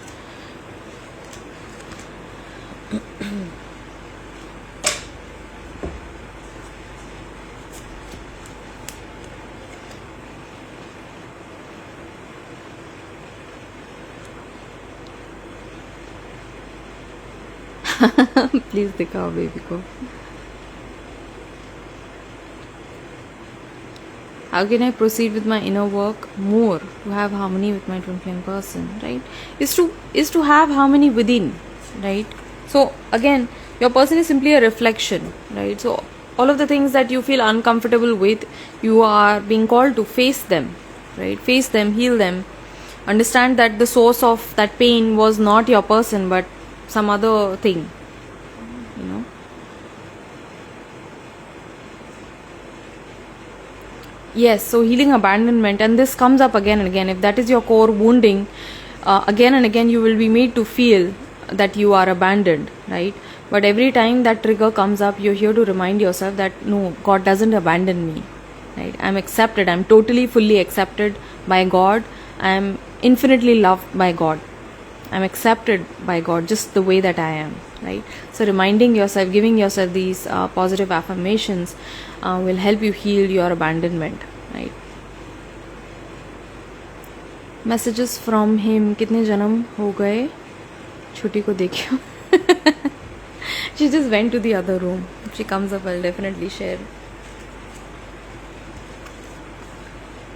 Please दिखाओ baby को. How can I proceed with my inner work more to have harmony with my twin flame person, right? Is to have harmony within, right? So again, your person is simply a reflection, right? So all of the things that you feel uncomfortable with, you are being called to face them, right? Face them, heal them. Understand that the source of that pain was not your person, but some other thing, Yes, so healing abandonment, and this comes up again and again. If that is your core wounding, again and again you will be made to feel that you are abandoned, right? But every time that trigger comes up, you're here to remind yourself that no, God doesn't abandon me, right? I'm accepted. I'm totally, fully accepted by God. I'm infinitely loved by God. I'm accepted by God just the way that I am, right? So reminding yourself, giving yourself these positive affirmations will help you heal your abandonment, right? Messages from him. कितने जन्म हो गए? छुट्टी को देखियो. She just went to the other room. If she comes up, I'll definitely share.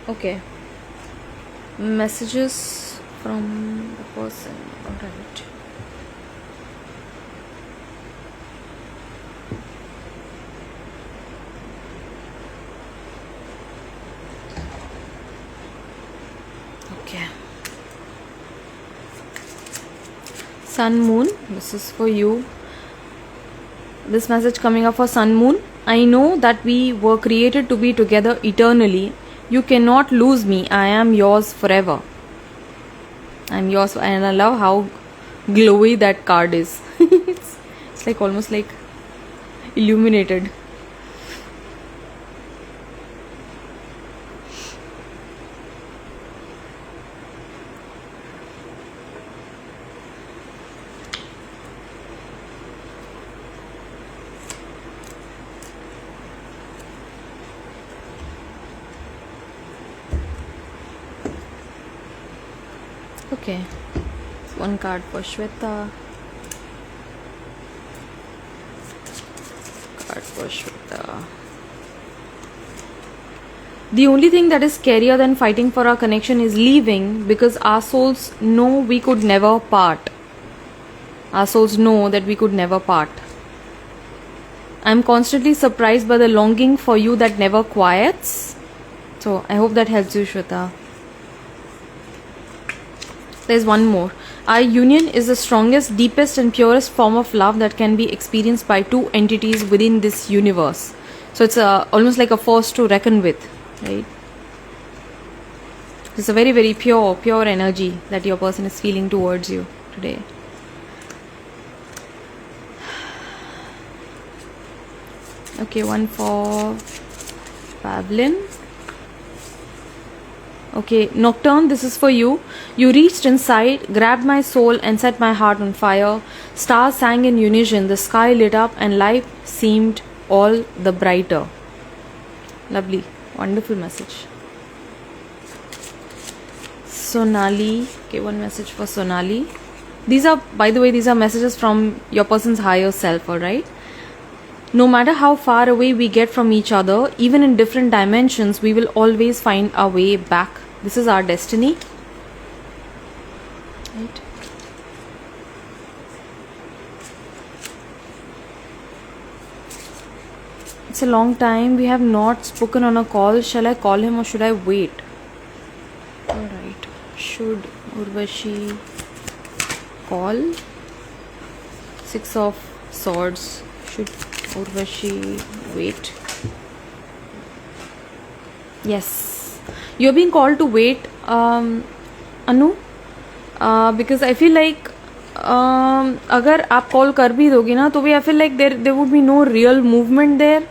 Okay. Messages from the person. Alright. Okay. Sun Moon, this is for you. This message coming up for Sun Moon. I know that we were created to be together eternally. You cannot lose me. I am yours forever. I'm yours, and I love how glowy that card is. It's like almost like illuminated. Okay. One card for Shweta. Card for Shweta. The only thing that is scarier than fighting for our connection is leaving, because our souls know we could never part. Our souls know that we could never part. I'm constantly surprised by the longing for you that never quiets. So I hope that helps you, Shweta. There's one more. Our union is the strongest, deepest and purest form of love that can be experienced by two entities within this universe. So it's almost like a force to reckon with, right? It's a very, very pure energy that your person is feeling towards you today. Okay, one for Pavlin. Okay, Nocturne, this is for you. You reached inside, grabbed my soul and set my heart on fire. Stars sang in unison, the sky lit up and life seemed all the brighter. Lovely, wonderful message. Sonali, okay, one message for Sonali. These are, by the way, these are messages from your person's higher self, alright? No matter how far away we get from each other, even in different dimensions, we will always find our way back. This is our destiny. Right? It's a long time. We have not spoken on a call. Shall I call him or should I wait? Alright. Should Urvashi call? 6 of Swords. Should Urvashi wait? Yes, you're being called to wait, Anu, because I feel like अगर आप call कर भी दोगे ना तो भी I feel like there would be no real movement there.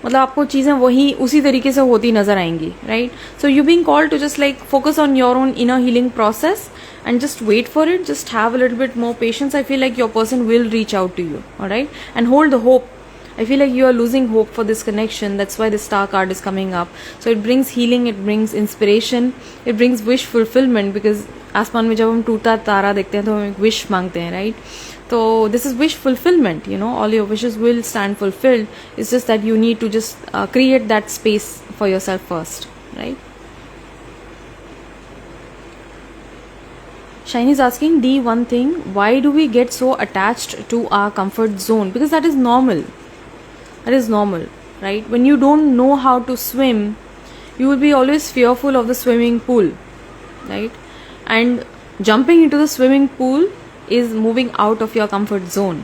मतलब आपको चीज़ें वही उसी तरीके से होती नजर आएंगी, right? So you being called to just like focus on your own inner healing process and just wait for it. Just have a little bit more patience. I feel like your person will reach out to you, alright? And hold the hope. I feel like you are losing hope for this connection. That's why the star card is coming up. So it brings healing, it brings inspiration, it brings wish fulfillment, because आसमान में जब हम टूटा तारा देखते हैं तो हम एक wish मांगते हैं, right? So this is wish fulfillment, you know, all your wishes will stand fulfilled. It's just that you need to just create that space for yourself first, right? Shiny is asking, D, one thing, why do we get so attached to our comfort zone? Because that is normal. That is normal, right? When you don't know how to swim, you will be always fearful of the swimming pool, right? And jumping into the swimming pool is moving out of your comfort zone,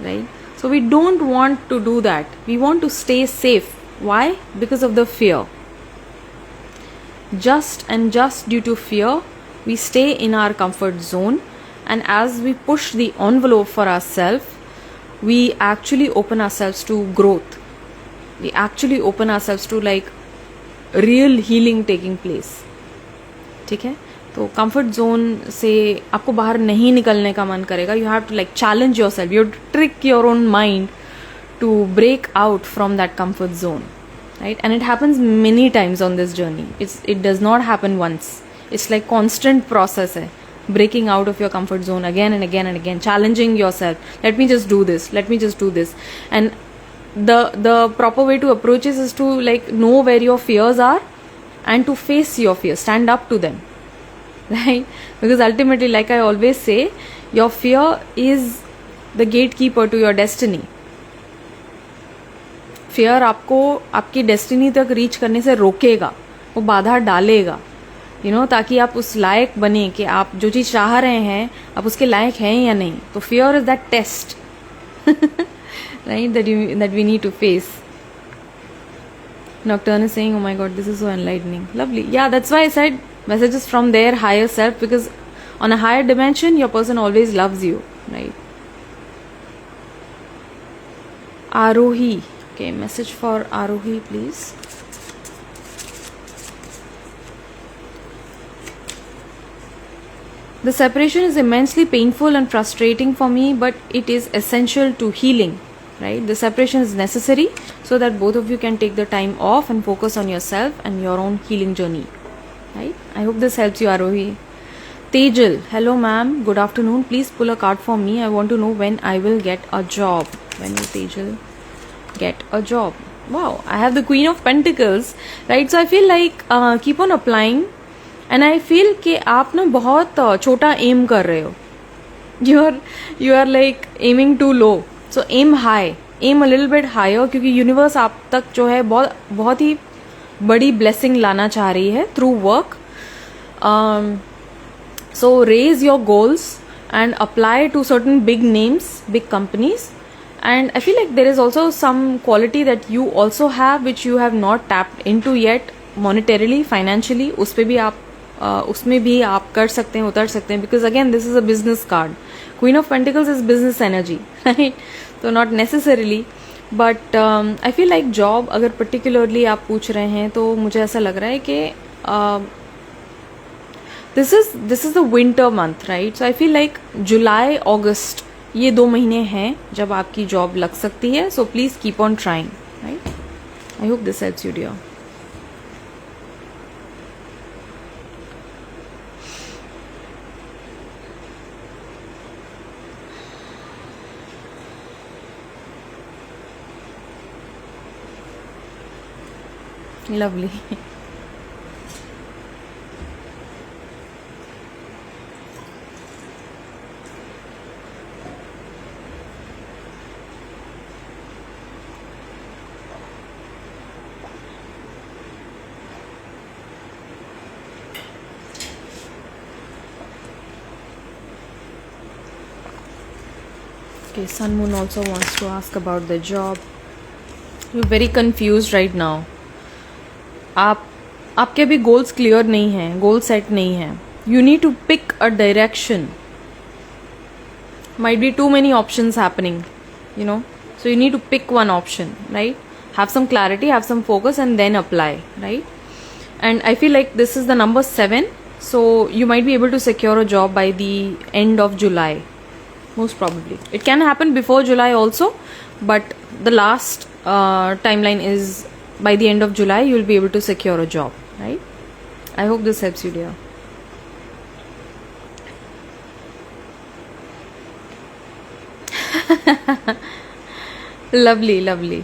right? So we don't want to do that. We want to stay safe. Why? Because of the fear. Just due to fear, we stay in our comfort zone, and as we push the envelope for ourselves, we actually open ourselves to growth. We actually open ourselves to like real healing taking place. ठीक है? तो comfort zone से आपको बाहर नहीं निकलने का मन करेगा. You have to like challenge yourself. You have to trick your own mind to break out from that comfort zone, right? And it happens many times on this journey. It does not happen once. It's like constant process hai. Breaking out of your comfort zone again and again and again, challenging yourself. Let me just do this. Let me just do this. And the proper way to approach this is to like know where your fears are and to face your fears. Stand up to them, right? Because ultimately, like I always say, your fear is the gatekeeper to your destiny. Fear आपको आपकी destiny तक reach करने से रोकेगा, वो बाधा डालेगा, you know, ताकि आप उस लायक बने कि आप जो चीज़ चाह रहे हैं आप उसके लायक हैं या नहीं. तो fear is that test, right? That we need to face. Nocturne is saying, oh my god, this is so enlightening. Lovely. Yeah, that's why I said messages from their higher self, because on a higher dimension your person always loves you, right? Arohi. Okay, message for Arohi, please. The separation is immensely painful and frustrating for me, but it is essential to healing, right? The separation is necessary so that both of you can take the time off and focus on yourself and your own healing journey, right? I hope this helps you, Arohi. Tejal, hello ma'am, good afternoon, please pull a card for me. I want to know when I will get a job. When will Tejal get a job? Wow, I have the Queen of Pentacles, right? So I feel like keep on applying, and I feel कि आप ना बहुत छोटा aim कर रहे हो. You are like aiming too low. So aim high, aim a little bit higher, क्योंकि universe आप तक जो है बहुत ही बड़ी blessing लाना चाह रही है through work. So raise your goals and apply to certain big names, big companies. And I feel like there is also some quality that you also have which you have not tapped into yet monetarily, financially. उसमें भी आप कर सकते हैं, उतर सकते हैं, because again this is a business card. Queen of Pentacles is business energy, right? So not necessarily, but I feel like job अगर particularly आप पूछ रहे हैं तो मुझे ऐसा लग रहा है कि this is the winter month, right? So I feel like July, August, ये 2 महीने हैं जब आपकी जॉब लग सकती है. So please keep on trying, right? I hope this helps you, dear. Lovely. Okay, Sun Moon also wants to ask about the job. You're very confused right now. आपके भी goals clear नहीं हैं, goal set नहीं हैं. You need to pick a direction. Might be too many options happening, you know. So you need to pick one option, right? Have some clarity, have some focus, and then apply, right? And I feel like this is the number 7. So you might be able to secure a job by the end of July. Most probably. It can happen before July also, but the last timeline is by the end of July you will be able to secure a job, right? I hope this helps you, dear. Lovely, lovely.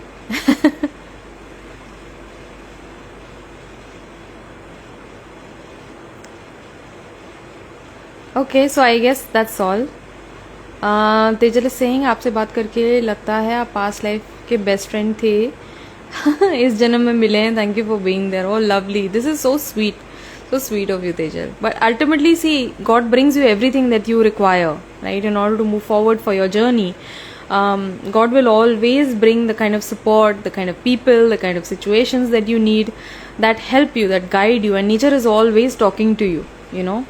Okay, so I guess that's all. Tejal Singh, आपसे बात करके लगता है आप past life के best friend थे. इस जन्म में मिले हैं. Thank you for being there. Oh lovely, this is so sweet of you, Tejal. But ultimately, see, God brings you everything that you require, right, in order to move forward for your journey. God will always bring the kind of support, the kind of people, the kind of situations that you need, that help you, that guide you, and nature is always talking to you, you know.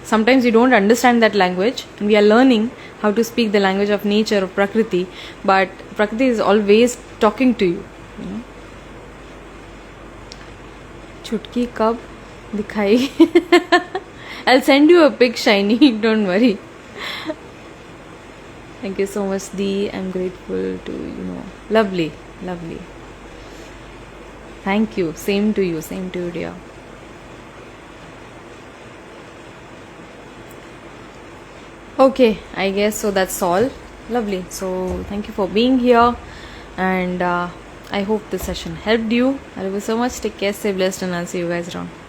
Sometimes you don't understand that language, and we are learning how to speak the language of nature, of Prakriti, but Prakriti is always talking to you, you know. Chutki kab dikhai? I'll send you a pic, Shiny, don't worry. Thank you so much, Dee. I'm grateful to, you know. Lovely, lovely. Thank you. Same to you, dear. Okay, I guess so that's all. Lovely. So thank you for being here, and I hope this session helped you. I love you so much. Take care, stay blessed, and I'll see you guys around.